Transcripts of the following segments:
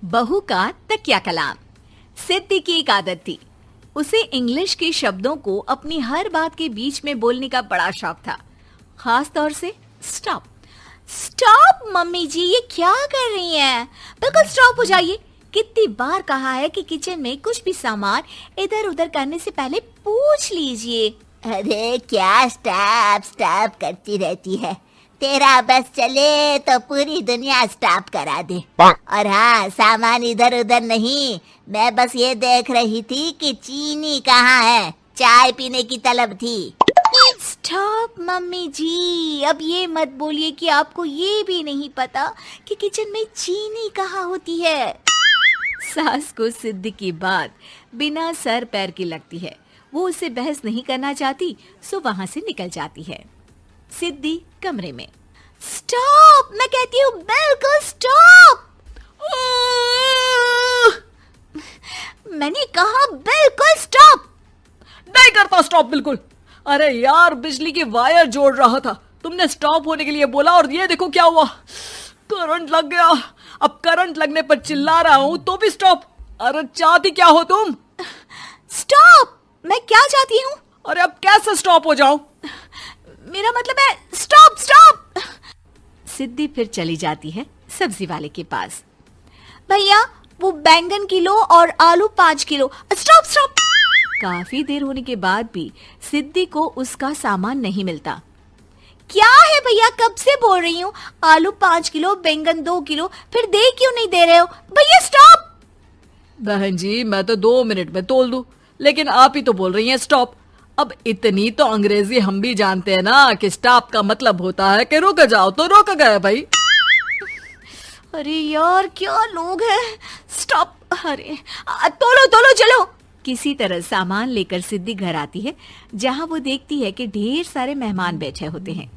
बहू का तकिया कलाम। सिद्धि की एक आदत थी, उसे इंग्लिश के शब्दों को अपनी हर बात के बीच में बोलने का बड़ा शौक था, खास तौर से स्टॉप। स्टॉप मम्मी जी, ये क्या कर रही हैं? बिल्कुल स्टॉप हो जाइए। कितनी बार कहा है कि किचन में कुछ भी सामान इधर उधर करने से पहले पूछ लीजिए। अरे क्या स्टॉप स्टॉप करती रहती है, तेरा बस चले तो पूरी दुनिया स्टॉप करा दे। और हाँ, सामान इधर उधर नहीं, मैं बस ये देख रही थी कि चीनी कहाँ है, चाय पीने की तलब थी। स्टॉप मम्मी जी, अब ये मत बोलिए कि आपको ये भी नहीं पता कि किचन में चीनी कहाँ होती है। सास को सिद्धि की बात बिना सर पैर की लगती है, वो उससे बहस नहीं करना चाहती, सो वहां से निकल जाती है। सिद्धि कमरे में। स्टॉप, मैं कहती हूँ बिल्कुल स्टॉप। मैंने कहा बिल्कुल स्टॉप। नहीं करता स्टॉप बिल्कुल। अरे यार, बिजली की वायर जोड़ रहा था, तुमने स्टॉप होने के लिए बोला और ये देखो क्या हुआ, करंट लग गया। अब करंट लगने पर चिल्ला रहा हूँ तो भी स्टॉप। अरे चाहती क्या हो तुम? स्टॉप, मैं क्या चाहती हूँ? अरे अब कैसे स्टॉप हो जाऊं? मेरा मतलब है स्टॉप स्टॉप। सिद्धि फिर चली जाती है सब्जी वाले के पास। भैया, वो बैंगन किलो और आलू 5 किलो। Stop stop. काफी देर होने के बाद भी सिद्धि को उसका सामान नहीं मिलता। क्या है भैया, कब से बोल रही हूँ, आलू 5 किलो, बैंगन 2 किलो, फिर दे क्यों नहीं दे रहे हो? भैया स्टॉप। बहन जी, मैं तो 2 मिनट में तोल दूं, लेकिन आप ही तो बोल रही हैं स्टॉप। अब इतनी तो अंग्रेजी हम भी जानते हैं ना कि स्टॉप का मतलब होता है कि रुक जाओ, तो रुक गए भाई। अरे यार, क्या लोग हैं। स्टॉप। अरे तोलो तोलो चलो। किसी तरह सामान लेकर सिद्धि घर आती है, जहां वो देखती है कि ढेर सारे मेहमान बैठे होते हैं।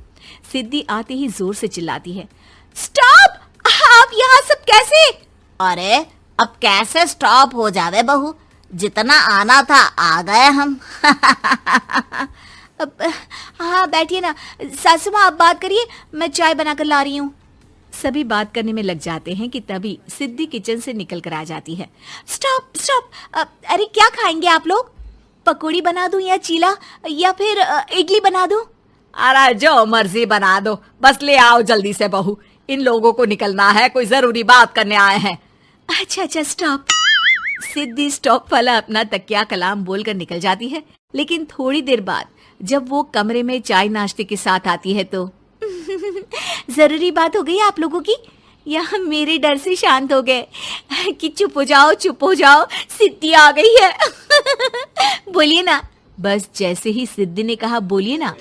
सिद्धि आते ही जोर से चिल्लाती है, स्टॉप, आप यहाँ सब कैसे? अरे अब कैसे स्टॉप हो जावे बहू, जितना आना था आ गए हम। हाँ बैठिए ना। सासू माँ, आप बात करिए, मैं चाय बनाकर ला रही हूँ। सभी बात करने में लग जाते हैं कि तभी सिद्धि किचन से निकल कर आ जाती है। Stop stop. अरे क्या खाएंगे आप लोग? पकौड़ी बना दूं या चीला, या फिर इडली बना दूं? अरे जो मर्जी बना दो, बस ले आओ जल्दी से बहू, इन लोगों को निकलना है, कोई जरूरी बात करने आए हैं। अच्छा अच्छा स्टॉप। सिद्धि स्टॉप वाला अपना तकिया कलाम बोलकर निकल जाती है, लेकिन थोड़ी देर बाद जब वो कमरे में चाय नाश्ते के साथ आती है तो जरूरी बात हो गई आप लोगों की, या मेरे डर से शांत हो गए कि चुप हो जाओ, सिद्धि आ गई है। बोलिए ना। बस जैसे ही सिद्धि ने कहा बोलिए ना,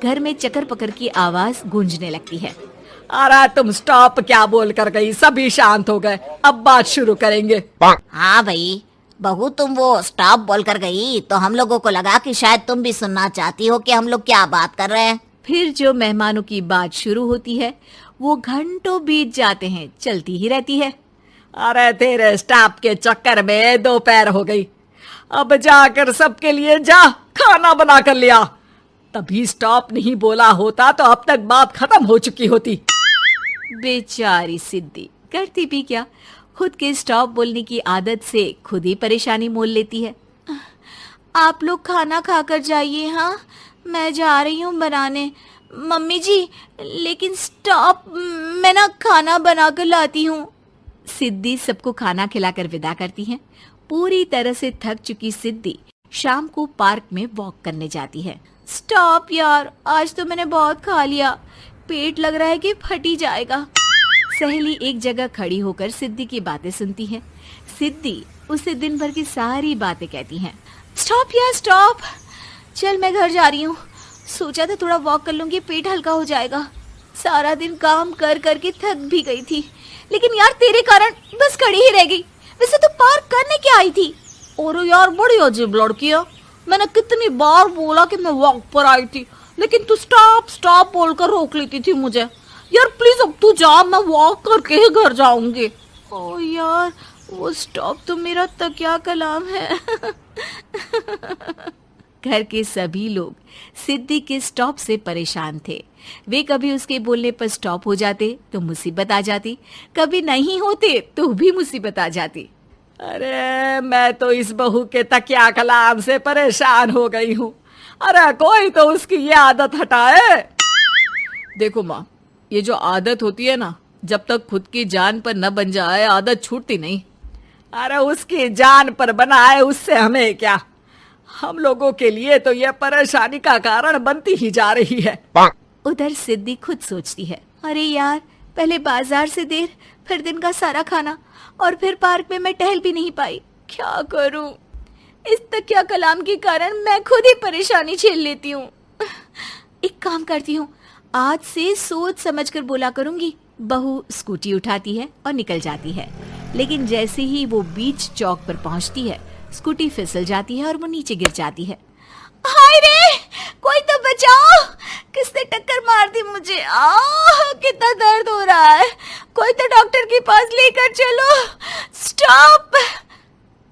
घर में चकर पकर की आवाज गूंजने लगती है। अरे तुम स्टॉप क्या बोल कर गई, सभी शांत हो गए, अब बात शुरू करेंगे। हाँ भाई बहू, तुम वो स्टॉप बोल कर गई तो हम लोगों को लगा कि शायद तुम भी सुनना चाहती हो कि हम लोग क्या बात कर रहे हैं। फिर जो मेहमानों की बात शुरू होती है वो घंटों बीत जाते हैं, चलती ही रहती है। अरे तेरे स्टॉप के चक्कर में दोपहर हो गई, अब जाकर सबके लिए जा खाना बना कर लिया। तभी स्टॉप नहीं बोला होता तो अब तक बात खत्म हो चुकी होती। बेचारी सिद्धि करती भी क्या, खुद के स्टॉप बोलने की आदत से खुद ही परेशानी मोल लेती है। आप लोग खाना खाकर जाइए, हाँ मैं जा रही हूँ बनाने। मम्मी जी, लेकिन स्टॉप, मैं ना खाना बनाकर लाती हूँ। सिद्धि सबको खाना खिलाकर विदा करती है। पूरी तरह से थक चुकी सिद्धि शाम को पार्क में वॉक करने जाती है। स्टॉप यार, आज तो मैंने बहुत खा लिया, पेट लग रहा है कि फट ही जाएगा। सहेली एक जगह खड़ी होकर सिद्धि की बातें सुनती है। सिद्धि उसे दिन भर की सारी बातें कहती हैं। स्टॉप यार स्टॉप, चल मैं घर जा रही हूँ, सोचा था थोड़ा वॉक कर लूंगी, पेट हल्का हो जाएगा। सारा दिन काम कर करके थक भी गई थी, लेकिन यार तेरे कारण बस खड़ी ही रह गई। वैसे तो पार्क करने क्या आई थी? और यार बड़ी अजीब लड़की है, मैंने कितनी बार बोला कि मैं वॉक पर आई थी, लेकिन तू स्टॉप स्टॉप बोलकर रोक लेती थी मुझे। यार प्लीज अब तू जा, मैं वॉक करके ही घर जाऊंगी। ओ यार, वो स्टॉप तो मेरा तकिया कलाम है। घर के सभी लोग सिद्धि के स्टॉप से परेशान थे। वे कभी उसके बोलने पर स्टॉप हो जाते तो मुसीबत आ जाती, कभी नहीं होते तो भी मुसीबत आ जाती। अरे मैं तो इस बहू के तकिया कलाम से परेशान हो गई हूँ। अरे कोई तो उसकी ये आदत हटाए। देखो माँ, ये जो आदत होती है ना, जब तक खुद की जान पर न बन जाए आदत छूटती नहीं। अरे उसकी जान पर बनाए उससे हमें क्या, हम लोगों के लिए तो ये परेशानी का कारण बनती ही जा रही है। उधर सिद्धि खुद सोचती है, अरे यार, पहले बाजार से देर, फिर दिन का सारा खाना, और फिर पार्क में मैं टहल भी नहीं पाई। क्या करूं? इस तकिया कलाम के कारण मैं खुद ही परेशानी झेल लेती हूँ। एक काम करती हूँ, आज से सोच समझकर बोला करूंगी। बहू स्कूटी उठाती है और निकल जाती है, लेकिन जैसे ही वो बीच चौक पर पहुंचती है, स्कूटी फिसल जाती है और वो नीचे गिर जाती है। हाय रे, कोई तो बचाओ, किसने टक्कर मार दी मुझे? कितना दर्द हो रहा है, कोई तो डॉक्टर के पास लेकर चलो। स्टॉप!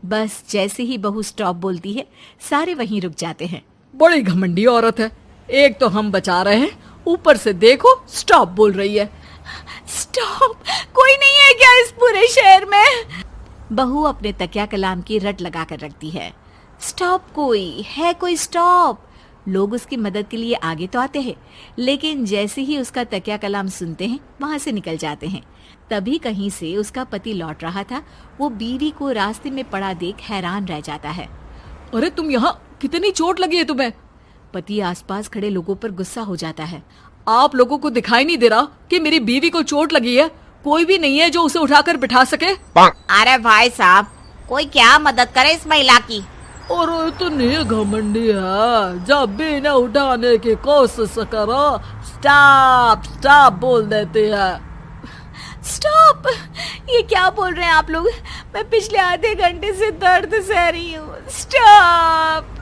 बस जैसे ही बहू स्टॉप बोलती है, सारे वहीं रुक जाते हैं। बड़ी घमंडी औरत है, एक तो हम बचा रहे हैं, ऊपर से देखो स्टॉप बोल रही है। स्टॉप! कोई नहीं है क्या इस पूरे शहर में? बहू अपने तकिया कलाम की रट लगा कर रखती है। स्टॉप! कोई है? कोई स्टॉप! लोग उसकी मदद के लिए आगे तो आते हैं, लेकिन जैसे ही उसका तकिया कलाम सुनते हैं, वहां से निकल जाते हैं। तभी कहीं से उसका पति लौट रहा था। वो बीवी को रास्ते में पड़ा देख हैरान रह जाता है। अरे तुम यहाँ, कितनी चोट लगी है तुम्हें? पति आसपास खड़े लोगों पर गुस्सा हो जाता है। आप लोगों को दिखाई नहीं दे रहा कि मेरी बीवी को चोट लगी है? कोई भी नहीं है जो उसे उठाकर बिठा सके? अरे भाई साहब, कोई क्या मदद करे इस महिला की। और इतनी घमंडी है, जब भी न उठाने की कोशिश करो स्टॉप स्टॉप बोल देती है। स्टॉप! ये क्या बोल रहे हैं आप लोग? मैं पिछले आधे घंटे से दर्द सह रही हूँ। स्टॉप!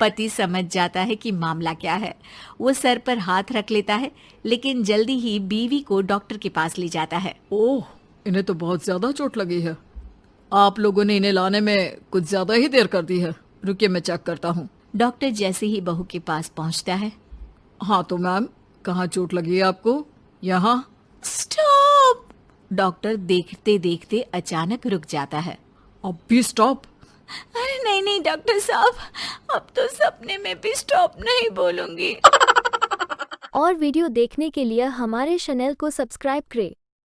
पति समझ जाता है कि मामला क्या है। वो सर पर हाथ रख लेता है, लेकिन जल्दी ही बीवी को डॉक्टर के पास ले जाता है। ओह, इन्हें तो बहुत ज्यादा चोट लगी है। आप लोगों ने इन्हें लाने में कुछ ज्यादा ही देर कर दी है। रुकिए, मैं चेक करता हूँ। डॉक्टर जैसे ही बहू के पास पहुँचता है। हाँ तो मैम, कहाँ चोट लगी है आपको? यहाँ? स्टॉप! डॉक्टर देखते देखते अचानक रुक जाता है। अब भी स्टॉप? अरे नहीं नहीं डॉक्टर साहब, अब तो सपने में भी स्टॉप नहीं बोलूंगी। और वीडियो देखने के लिए हमारे चैनल को सब्सक्राइब करें।